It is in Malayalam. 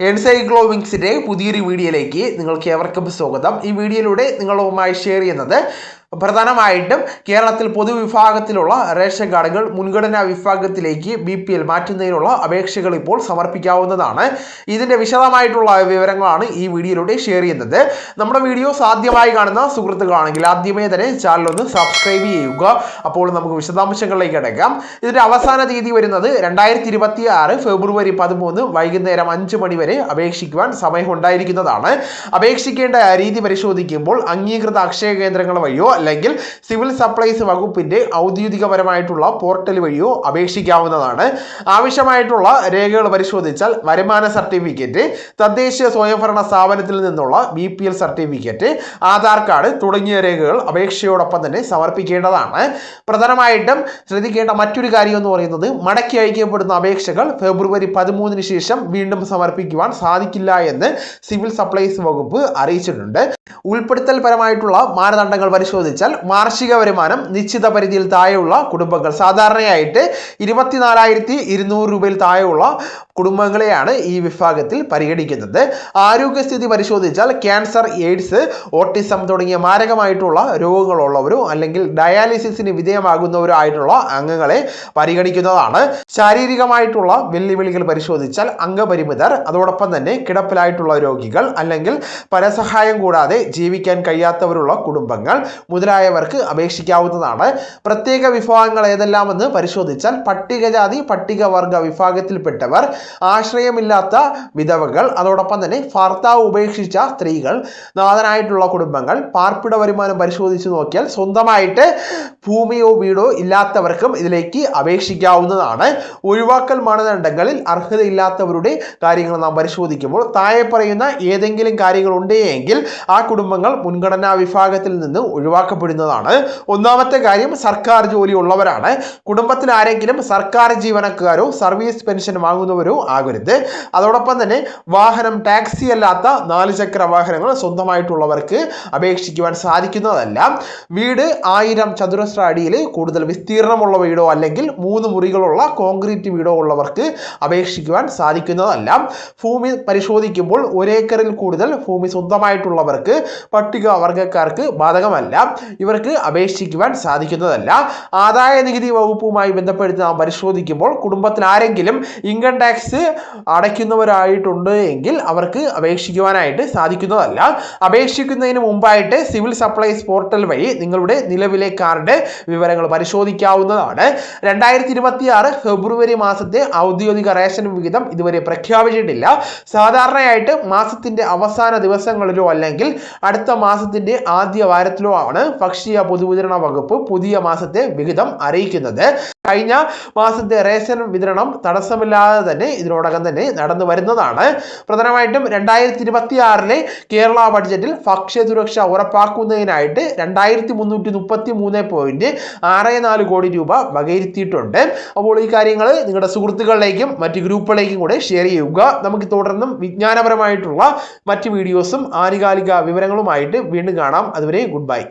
എൻസൈക്ലോവിങ്സിന്റെ പുതിയൊരു വീഡിയോയിലേക്ക് നിങ്ങൾക്ക് ഏവർക്കും സ്വാഗതം. ഈ വീഡിയോയിലൂടെ നിങ്ങളുമായി ഷെയർ ചെയ്യുന്നത് പ്രധാനമായിട്ടും കേരളത്തിൽ പൊതുവിഭാഗത്തിലുള്ള റേഷൻ കാർഡുകൾ മുൻഗണനാ വിഭാഗത്തിലേക്ക് BPL മാറ്റുന്നതിനുള്ള അപേക്ഷകൾ ഇപ്പോൾ സമർപ്പിക്കാവുന്നതാണ്. ഇതിന്റെ വിശദമായിട്ടുള്ള വിവരങ്ങളാണ് ഈ വീഡിയോയിലൂടെ ഷെയർ ചെയ്യുന്നത്. നമ്മുടെ വീഡിയോസ് ആദ്യമായി കാണുന്ന സുഹൃത്തുക്കളാണെങ്കിൽ ആദ്യമേ തന്നെ ചാനൽ ഒന്ന് സബ്സ്ക്രൈബ് ചെയ്യുക. അപ്പോൾ നമുക്ക് വിശദാംശങ്ങളിലേക്ക് കിടക്കാം. ഇതിന്റെ അവസാന തീയതി വരുന്നത് 2026 ഫെബ്രുവരി 13 വൈകുന്നേരം 5 മണി വരെ അപേക്ഷിക്കുവാൻ സമയമുണ്ടായിരിക്കുന്നതാണ്. അപേക്ഷിക്കേണ്ട രീതി പരിശോധിക്കുമ്പോൾ അംഗീകൃത അക്ഷയ കേന്ദ്രങ്ങൾ വഴിയോ അല്ലെങ്കിൽ സിവിൽ സപ്ലൈസ് വകുപ്പിന്റെ ഔദ്യോഗികപരമായിട്ടുള്ള പോർട്ടൽ വഴിയോ അപേക്ഷിക്കാവുന്നതാണ്. ആവശ്യമായിട്ടുള്ള രേഖകൾ പരിശോധിച്ചാൽ വരുമാന സർട്ടിഫിക്കറ്റ്, തദ്ദേശീയ സ്വയംഭരണ സ്ഥാപനത്തിൽ നിന്നുള്ള BPL സർട്ടിഫിക്കറ്റ്, ആധാർ കാർഡ് തുടങ്ങിയ രേഖകൾ അപേക്ഷയോടൊപ്പം തന്നെ സമർപ്പിക്കേണ്ടതാണ്. പ്രധാനമായിട്ടും ശ്രദ്ധിക്കേണ്ട മറ്റൊരു കാര്യം എന്ന് പറയുന്നത് മടക്കി അയക്കപ്പെടുന്ന അപേക്ഷകൾ ഫെബ്രുവരി 13 ശേഷം വീണ്ടും സമർപ്പിക്കുവാൻ സാധിക്കില്ല എന്ന് സിവിൽ സപ്ലൈസ് വകുപ്പ് അറിയിച്ചിട്ടുണ്ട്. ഉൾപ്പെടുത്തൽ പരമായിട്ടുള്ള മാനദണ്ഡങ്ങൾ പരിശോധിച്ചാൽ വാർഷിക വരുമാനം നിശ്ചിത പരിധിയിൽ താഴെയുള്ള കുടുംബങ്ങൾ, സാധാരണയായിട്ട് 24,200 രൂപയിൽ താഴെയുള്ള കുടുംബങ്ങളെയാണ് ഈ വിഭാഗത്തിൽ പരിഗണിക്കുന്നത്. ആരോഗ്യസ്ഥിതി പരിശോധിച്ചാൽ ക്യാൻസർ, എയ്ഡ്സ്, ഓട്ടിസം തുടങ്ങിയ മാരകമായിട്ടുള്ള രോഗങ്ങളുള്ളവരോ അല്ലെങ്കിൽ ഡയാലിസിസിന് വിധേയമാകുന്നവരോ ആയിട്ടുള്ള അംഗങ്ങളെ പരിഗണിക്കുന്നതാണ്. ശാരീരികമായിട്ടുള്ള വെല്ലുവിളികൾ പരിശോധിച്ചാൽ അംഗപരിമിതർ, അതോടൊപ്പം തന്നെ കിടപ്പിലായിട്ടുള്ള രോഗികൾ അല്ലെങ്കിൽ പരസഹായം കൂടാതെ ജീവിക്കാൻ കഴിയാത്തവരുള്ള കുടുംബങ്ങൾ മുതലായവർക്ക് അപേക്ഷിക്കാവുന്നതാണ്. പ്രത്യേക വിഭാഗങ്ങൾ ഏതെല്ലാമെന്ന് പരിശോധിച്ചാൽ പട്ടികജാതി പട്ടികവർഗ വിഭാഗത്തിൽപ്പെട്ടവർ, ആശ്രയമില്ലാത്ത വിധവകൾ, അതോടൊപ്പം തന്നെ ഭർത്താവ് ഉപേക്ഷിച്ച സ്ത്രീകൾ, നാഥനായിട്ടുള്ള കുടുംബങ്ങൾ, പാർപ്പിട വരുമാനം പരിശോധിച്ച് നോക്കിയാൽ സ്വന്തമായിട്ട് ഭൂമിയോ വീടോ ഇല്ലാത്തവർക്കും ഇതിലേക്ക് അപേക്ഷിക്കാവുന്നതാണ്. ഒഴിവാക്കൽ മാനദണ്ഡങ്ങളിൽ അർഹതയില്ലാത്തവരുടെ കാര്യങ്ങൾ നാം പരിശോധിക്കുമ്പോൾ താഴെ പറയുന്ന ഏതെങ്കിലും കാര്യങ്ങൾ ഉണ്ടെങ്കിൽ ആ കുടുംബങ്ങൾ മുൻഗണനാ വിഭാഗത്തിൽ നിന്ന് ഒഴിവാക്കപ്പെടുന്നതാണ്. ഒന്നാമത്തെ കാര്യം, സർക്കാർ ജോലി ഉള്ളവരാണ്. കുടുംബത്തിൽ ആരെങ്കിലും സർക്കാർ ജീവനക്കാരോ സർവീസ് പെൻഷൻ വാങ്ങുന്നവരോ ആകരുത്. അതോടൊപ്പം തന്നെ വാഹനം, ടാക്സി അല്ലാത്ത 4 ചക്ര വാഹനങ്ങൾ സ്വന്തമായിട്ടുള്ളവർക്ക് അപേക്ഷിക്കുവാൻ സാധിക്കുന്നതല്ല. വീട് 1000 ചതുരശ്ര അടിയിൽ കൂടുതൽ വിസ്തീർണമുള്ള വീടോ അല്ലെങ്കിൽ 3 മുറികളുള്ള കോൺക്രീറ്റ് വീടോ ഉള്ളവർക്ക് അപേക്ഷിക്കുവാൻ സാധിക്കുന്നതല്ല. ഭൂമി പരിശോധിക്കുമ്പോൾ 1 ഏക്കറിൽ കൂടുതൽ ഭൂമി സ്വന്തമായിട്ടുള്ളവർക്ക്, പട്ടികവർഗക്കാർക്ക് ബാധകമല്ല, ഇവർക്ക് അപേക്ഷിക്കുവാൻ സാധിക്കുന്നതല്ല. ആദായ നികുതി വകുപ്പുമായി ബന്ധപ്പെടുത്തി നാം പരിശോധിക്കുമ്പോൾ കുടുംബത്തിൽ ആരെങ്കിലും ഇൻകം ടാക്സ് അടയ്ക്കുന്നവരായിട്ടുണ്ട് എങ്കിൽ അവർക്ക് അപേക്ഷിക്കുവാനായിട്ട് സാധിക്കുന്നതല്ല. അപേക്ഷിക്കുന്നതിന് മുമ്പായിട്ട് സിവിൽ സപ്ലൈസ് പോർട്ടൽ വഴി നിങ്ങളുടെ നിലവിലെ കാർഡ് വിവരങ്ങൾ പരിശോധിക്കാവുന്നതാണ്. 2026 ഫെബ്രുവരി മാസത്തെ ഔദ്യോഗിക റേഷൻ വിഹിതം ഇതുവരെ പ്രഖ്യാപിച്ചിട്ടില്ല. സാധാരണയായിട്ട് മാസത്തിന്റെ അവസാന ദിവസങ്ങളിലോ അല്ലെങ്കിൽ അടുത്ത മാസത്തിന്റെ ആദ്യ വാരത്തിലോ ആണ് ഭക്ഷ്യ പൊതുവിതരണ വകുപ്പ് പുതിയ മാസത്തെ വിഹിതം അറിയിക്കുന്നത്. കഴിഞ്ഞ മാസത്തെ റേഷൻ വിതരണം തടസ്സമില്ലാതെ തന്നെ ഇതിനോടകം തന്നെ നടന്നു വരുന്നതാണ്. പ്രധാനമായിട്ടും 2026 കേരള ബഡ്ജറ്റിൽ ഭക്ഷ്യസുരക്ഷ ഉറപ്പാക്കുന്നതിനായിട്ട് 2333.64 കോടി രൂപ വകയിരുത്തിയിട്ടുണ്ട്. അപ്പോൾ ഈ കാര്യങ്ങൾ നിങ്ങളുടെ സുഹൃത്തുക്കളിലേക്കും മറ്റ് ഗ്രൂപ്പുകളിലേക്കും കൂടെ ഷെയർ ചെയ്യുക. നമുക്ക് തുടർന്നും വിജ്ഞാനപരമായിട്ടുള്ള മറ്റ് വീഡിയോസും ആനുകാലിക വിവരങ്ങളുമായിട്ട് വീണ്ടും കാണാം. അതുവരെ ഗുഡ് ബൈ.